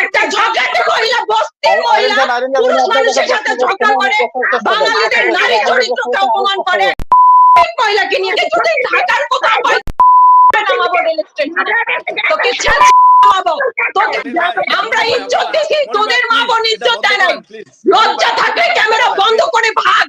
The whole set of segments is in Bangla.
একটা ঝগড়াটে মহিলা, বস্তির মহিলা, পুরুষ মানুষের সাথে ঝগড়া করে, বাঙালিদের নারী চরিত্রকে অপমান করে মহিলাকে নিয়ে কিছুদিন ঢাকার কোথাও নামাবো রেল স্টেশনে, তোকে নামাবো, তোকে আমরা ইজ্জত দিছি, তোদের মা বোন ইজ্জত দেয় নাই। লজ্জা থাকলে ক্যামেরা বন্ধ করে ভাগ,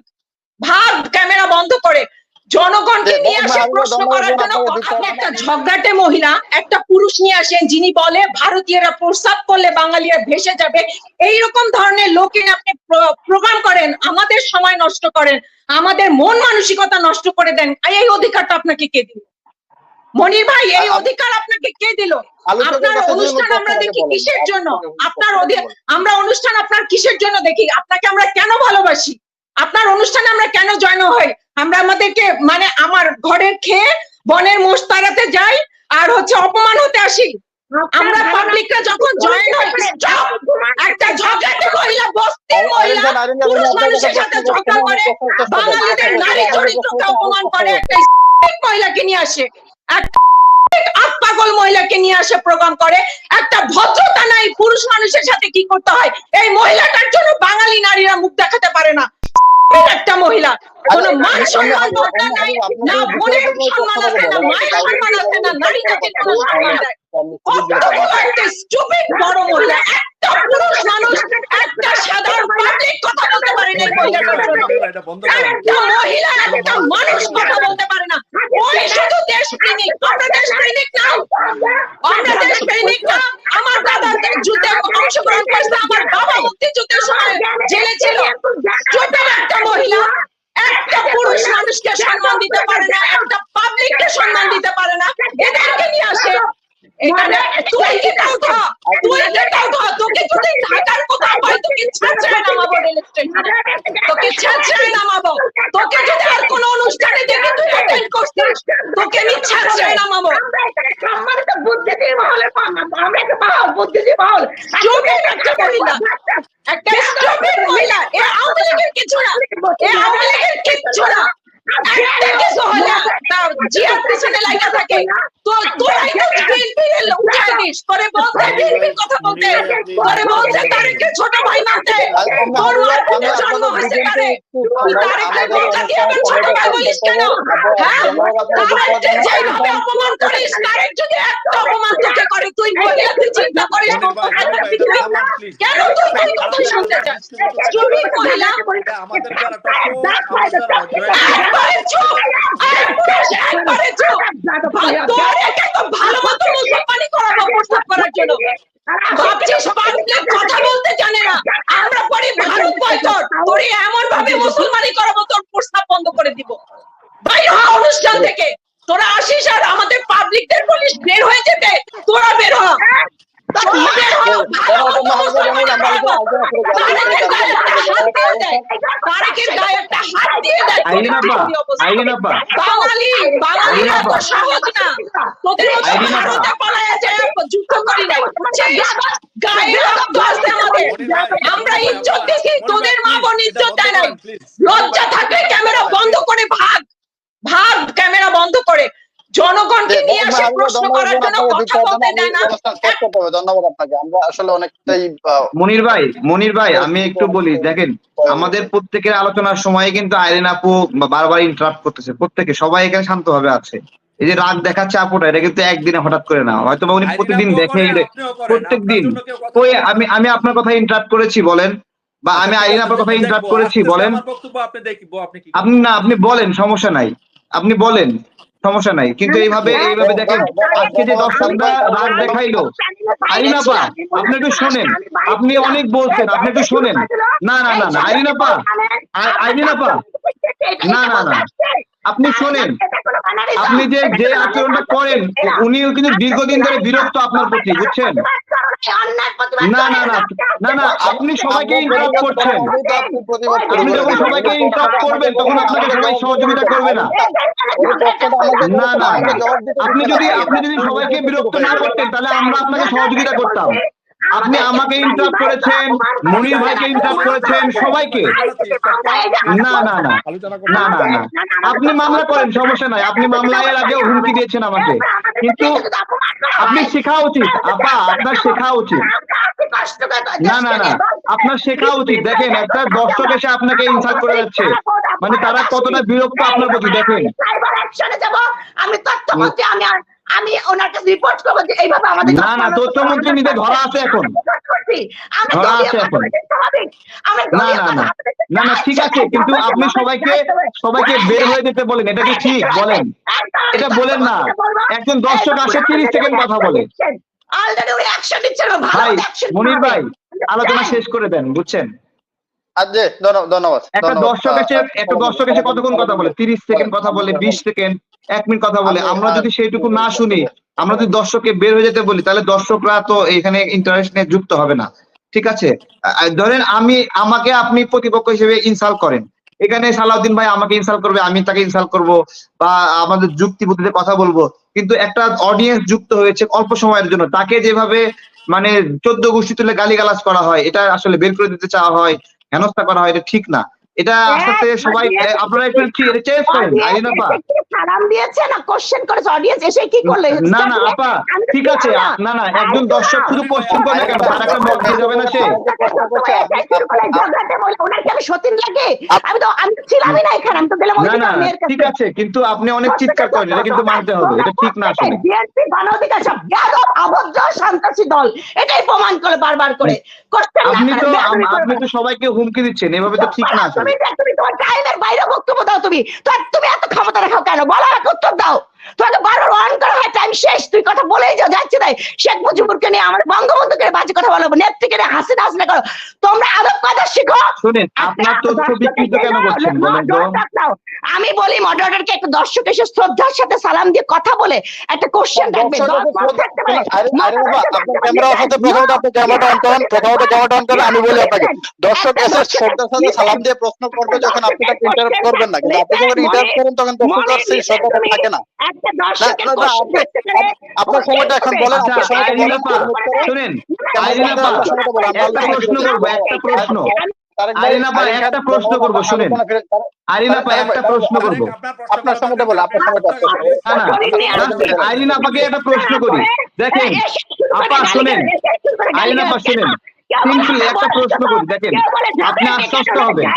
ভাগ ক্যামেরা বন্ধ করে। জনগণকে নিয়ে আসে প্রশ্ন করার জন্য। আপনি একটা ঝগড়াটে মহিলা, একটা পুরুষ নিয়ে আসেন যিনি বলে ভারতীয়রা প্রস্তাব করলে বাঙালিরা ভেসে যাবে, এইরকম ধরনের লোকে আপনি প্রোগ্রাম করেন, আমাদের সময় নষ্ট করেন, আমাদের মন মানসিকতা নষ্ট করে দেন। এই অধিকারটা আপনাকে কে দিল মনির ভাই? এই অধিকার আপনাকে কে দিল? আপনার অনুষ্ঠান আমরা দেখি কিসের জন্য? আমরা অনুষ্ঠান আপনার কিসের জন্য দেখি? আপনাকে আমরা কেন ভালোবাসি? আপনার অনুষ্ঠানে আমরা কেন জয়েন হই? আমরা আমাদেরকে মানে আমার ঘরের খেয়ে বনের মোষ তাড়াতে যাই আর অপমান হতে আসি। আমরা পাবলিকরা যখন জয়েন হই, একটা ঝগড়াটে মহিলা, বস্তির মহিলা, পুরুষ মানুষের সাথে ঝগড়া করে, বাঙালিদের নারী চরিত্রকে অপমান করে, একটা মহিলাকে নিয়ে আসে, একটা পাগল মহিলাকে নিয়ে আসে প্রোগ্রাম করে। একটা ভদ্রতা নাই, পুরুষ মানুষের সাথে কি করতে হয় এই মহিলাটার জন্য বাঙালি নারীরা মুখ দেখাতে পারে না। একটা মহিলা, কোন মান সম্মান দরকার নাই, না বোনের সম্মান আছে, না মায়ের সম্মান আছে, না নারী জাতির কোনো সম্মান দেয়। একটা স্টুপিড বড় মহিলা, একটা পুরুষ মানুষ, একটা সাধারণ পাবলিক কথা বলতে পারে না এই মহিলাটার জন্য। একটা মহিলা, একটা মানুষ কথা বলতে পারে না। ওই শুধু দেশপ্রেমিক। আমরা দেশপ্রেমিক না, আমরা দেশপ্রেমিক না। আমার দাদা যুদ্ধে অংশগ্রহণ করেছে, আমার বাবা মুক্তিযুদ্ধের সময় জেলে ছিল। স্টুপিড একটা মহিলা, একটা পুরুষ মানুষকে সম্মান দিতে পারে না, একটা পাবলিককে সম্মান দিতে পারে না, এদেরকে নিয়ে আসে এখানে। তুই কি কাউথা, তুই কি কাউথা, তোকে যদি ঢাকার কোথাও পাই তোকে ছেঁচড়ে নামাবো রেল স্টেশনে, তোকে ছেঁচড়ে নামাবো। তোকে যদি আর কোনো অনুষ্ঠানে দেখি তুই অ্যাটেন্ড করছিস, তোকে আমি ছেঁচড়ে নামাবো। সম্মানিত বুদ্ধিজীবী মহলে, আমরা একটা বাউল বুদ্ধিজীবী বাউল, স্টুপিড একটা মহিলা, একটা স্টুপিড মহিলা। এ আওয়ামী লীগের কিছু না, এ আওয়ামী লীগের কিচ্ছু না। একটা কিছু হলে জিয়ার পিছনে লাগা থাকে। তো তোরাই তো বিএনপির উঠাই দিস, তোরে বলতে বিএনপির কথা বলতে, তোরে বলতে তারেকের ছোট ভাই মানতে। তোর মার পেটে জন্ম হয়েছে কারে? তুই তারেকের বোকা দিয়ে আমার ছোট ভাই বলিস কেন? হ্যাঁ, তারেককে যেভাবে অপমান করিস, তারেক যদি একটা অপমান তোকে করে, তুই মহিলা, তুই চিন্তা করিস কেন? তুই তুই কথা শুনতে চাস? স্টুপিড মহিলা, আমাদের দ্বারা ভালো মতো মুসলমানি করাবো প্রস্তাব করার জন্য। ভাবছিস পাবলিক কথা বলতে জানে না? আমরা পরে ভারত বয়কট, তোরে এমন ভাবে মুসলমানি করাবো তোর প্রস্তাব বন্ধ করে দিব। বাইরে হ অনুষ্ঠান থেকে, তোরা আসিস আর আমাদের পাবলিকদের বলিস বের হয়ে যেতে, তোরা বের হ। বাঙালিরা তো সহজ না, তোদের মতো ভারতে পালায়া যায় যুদ্ধ করি নাই, গায়ে রক্ত আছে আমাদের। আমরা ইজ্জত দিছি, তোদের মা বোন ইজ্জত দেয় নাই। লজ্জা থাকলে ক্যামেরা বন্ধ করে ভাগ, ভাগ ক্যামেরা বন্ধ করে। জনগণকে নিয়ে আসে প্রশ্ন করার জন্য, কথা বলতে দেয় না। ধন্যবাদ আপনাকে। আমরা আসলে অনেকটাই মনির ভাই আমি একটু বলি, দেখেন আমাদের প্রত্যেকের আলোচনার সময় কিন্তু আইরিন আপু বারবার ইন্টারাপ্ট করতেছে, প্রত্যেকে সবাই এখানে শান্তভাবে আছে। এই যে রাগ দেখাচ্ছে আপুটা, এটা কিন্তু একদিনে হঠাৎ করে না, হয়তো উনি প্রতিদিন দেখে, প্রত্যেক দিন। ওই আমি আপনার কথা ইন্টারাপ্ট করেছি বলেন, বা আমি আইরিন আপুর কথা ইন্টারাপ্ট করেছি বলেন? আপনি না, আপনি বলেন, সমস্যা নাই, আপনি বলেন, সমস্যা নাই। কিন্তু এইভাবে দেখেন আজকে যে দর্শকরা রাগ দেখাইলো, আইরিন আপা আপনি একটু শোনেন, আপনি অনেক বলছেন, আপনি একটু শোনেন। না না না না আইরিন আপা, না না না আপনি শোনেন, আপনি যে আচরণটা করেন, উনিও কিন্তু দীর্ঘদিন ধরে বিরক্ত আপনার প্রতি, বুঝছেন? না না না না না আপনি সবাইকে ইন্টারাপ্ট করছেন, আপনি যখন সবাইকে ইন্টারাপ্ট করবেন তখন আপনাকে সবাই সহযোগিতা করবে না। না না আপনি যদি সবাইকে বিরক্ত না করতেন তাহলে আমরা আপনাকে সহযোগিতা করতাম। আপনি আমাকে ইন্টারাপ্ট করেছেন, মনির ভাইকে ইন্টারাপ্ট করেছেন, সবাইকে। না না না না না না আপনি মামলা করেন, সমস্যা নাই, আপনি মামলা এর আগেও হুমকি দিয়েছেন আমাকে, কিন্তু আপনি শেখা উচিত আপা, আপনার শেখা উচিত। না না না, আপনার শেখা উচিত। দেখেন একটা দর্শক এসে আপনাকে ইনসাল্ট করে যাচ্ছে, মানে তারা কতটা বিরক্ত আপনার প্রতি। দেখেন সাইবার অ্যাকশনে যাব, আমি তথ্যমন্ত্রী, আমি ওনার কাছে রিপোর্ট করব যে এইভাবে আমাদের না না, তথ্যমন্ত্রী নিজে ধরা আছে এখন, ধরা আছে এখন। না না না না না, ঠিক আছে, কিন্তু আপনি সবাইকে বের হয়ে যেতে বলেন, এটা কি ঠিক? বলেন, এটা বলেন না। একজন দর্শক আসে 30 সেকেন্ড কথা বলে। ভাই মনির ভাই, আলোচনা শেষ করে দেন, বুঝছেন? জি, ধন্যবাদ। একটা দর্শক এসে কতক্ষণ কথা বলে? 30 সেকেন্ড কথা বলে, 20 সেকেন্ড, 1 মিনিট কথা বলে। আমরা যদি সেইটুকু না শুনি, আমরা যদি দর্শককে বের হয়ে যেতে বলি, তাহলে দর্শকরা তো এখানে ইন্টারেস্ট নিয়ে যুক্ত হবে না। ঠিক আছে, ধরেন আমাকে আপনি প্রতিপক্ষ হিসেবে ইনসাল্ট করেন, এখানে সালাউদ্দিন ভাই আমাকে ইনসাল্ট করবে, আমি তাকে ইনসাল্ট করব, বা আমাদের যুক্তি বুদ্ধিতে কথা বলবো। কিন্তু একটা অডিয়েন্স যুক্ত হয়েছে অল্প সময়ের জন্য, তাকে যেভাবে মানে 14 গোষ্ঠী তুলে গালিগালাজ করা হয়, এটা আসলে বের করে দিতে চাওয়া হয়, হেনস্থা করা হয়, এটা ঠিক না। এটা আস্তে আস্তে সবাই আপনারা একটু চেঞ্জ করেন। আইরিন আপা সালাম দিয়েছে না কোশ্চেন করেছে, অডিয়েন্স এসে কি করলে? না না আপা, ঠিক আছে, না না, একজন দর্শক শুধু কোশ্চেন করলে কেন? তার একটা মত দিয়ে যাবে না সে? সতীন লাগে, আমি তো ছিলামই না এখানে, আমি তো গেলাম। না না, ঠিক আছে, কিন্তু আপনি অনেক চিৎকার করেন, এটা কিন্তু মানতে হবে, এটা ঠিক না আসলে। বিএনপি মানবাধিকার সব বেয়াদব, আবদ্ধ, সন্ত্রাসী দল, এটাই প্রমাণ করে বারবার করে। আপনি তো সবাইকে হুমকি দিচ্ছেন, এভাবে তো ঠিক না আসলে। তুমি তোমার টাইমের বাইরে বক্তব্য দাও, তুমি এত ক্ষমতা রাখাও কেন? বলো, উত্তর দাও। তোমাকে বারবার অন করা হয়, টাইম শেষ, তুই কথা বলেই যাচ্ছে তাই। শেখ মুজিবুরকে নিয়ে, আমাদের বঙ্গবন্ধুকে নিয়ে বাজে কথা বলো, নেত্রীকে নিয়ে হাসিনা করো। তোমরা আদব কায়দা শিখো। শুনেন, আপনার তথ্য বিকৃত কেন করছেন বলেন তো? আমি বলি মডারেটরকে একটা দর্শক এসে শ্রদ্ধার সাথে সালাম দিয়ে কথা বলে একটা কোশ্চেন রাখবে। আমি বলি আপনাকে, দর্শক এসে শ্রদ্ধার সাথে সালাম দিয়ে প্রশ্ন করবে যখন, আপনি তাকে ইন্টারাপ্ট করবেন না। কিন্তু আপনি যখন ইন্টারাপ্ট করেন তখন দর্শক সেই শ্রদ্ধাটা থাকে না। আপনার সময়টা এখন বলেন। শুনেন আইরিন আপা, একটা প্রশ্ন করবো, একটা প্রশ্ন। আইরিন আপা একটা প্রশ্ন করবো, শুনেন আইরিন আপা একটা প্রশ্ন করবো। আপনার সময়টা বলে, আপনার সময়টা। আইরিন আপাকে একটা প্রশ্ন করি। দেখেন আপা শুনেন, আইরিন আপা শুনেন, সিম্পলি একটা প্রশ্ন করি। দেখেন আপনি আশ্বস্ত হবেন।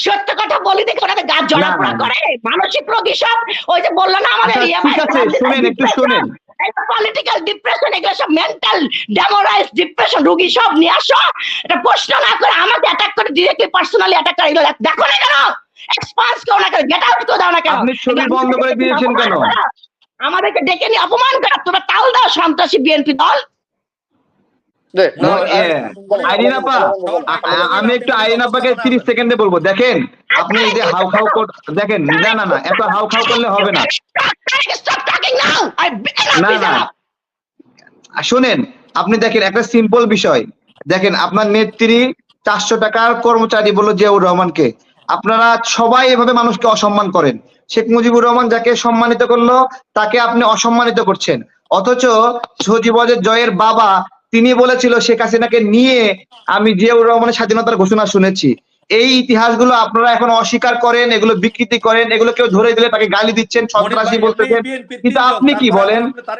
সত্য কথা বলি দেখে ওনাদের গা জ্বলা করে, মানসিক রোগী সব। ওই যে বললো না আমাদের, ঠিক আছে, শুনেন একটু শুনেন। পলিটিক্যাল ডিপ্রেশন, এগুলো সব মেন্টাল ডেমোরাইজ ডিপ্রেশন রোগী সব নিয়ে আসো। এটা প্রশ্ন না করে আমাকে অ্যাটাক করে, ডিরেক্টলি পার্সোনালি অ্যাটাক করে, এগুলো দেখো না কেন? এক্সপান্স কেউ না কেন? গেট আউট করে দাও না কেন? আপনি ছবি বন্ধ করে দিয়েছেন কেন? আমাদেরকে ডেকে নিয়ে অপমান করা, তোমরা তাল দাও সন্ত্রাসী বিএনপি দল। আইরিন আপা, আমি একটু আইরিন আপাকে 30 সেকেন্ডে বলবো। দেখেন আপনি এই যে হাউ খাউ দেখেন, না না না, এত হাউ খাউ করলে হবে না। না না শুনেন, আপনি দেখেন একটা সিম্পল বিষয়। দেখেন আপনার নেত্রী 400 টাকার কর্মচারী বলল জিয়াউর রহমানকে। আপনারা সবাই এভাবে মানুষকে অসম্মান করেন। শেখ মুজিবুর রহমান যাকে সম্মানিত করলো, তাকে আপনি অসম্মানিত করছেন। অথচ সজীবজের জয়ের বাবা, তিনি বলেছিল শেখ হাসিনাকে নিয়ে আমি জিয়াউর রহমানের স্বাধীনতার ঘোষণা শুনেছি। এই ইতিহাসগুলো আপনারা এখন অস্বীকার করেন, এগুলো বিকৃতি করেন, এগুলো কেউ ধরে দিলে তাকে গালি দিচ্ছেন, সন্ত্রাসী বলতেছেন। কিন্তু আপনি কি বলেন?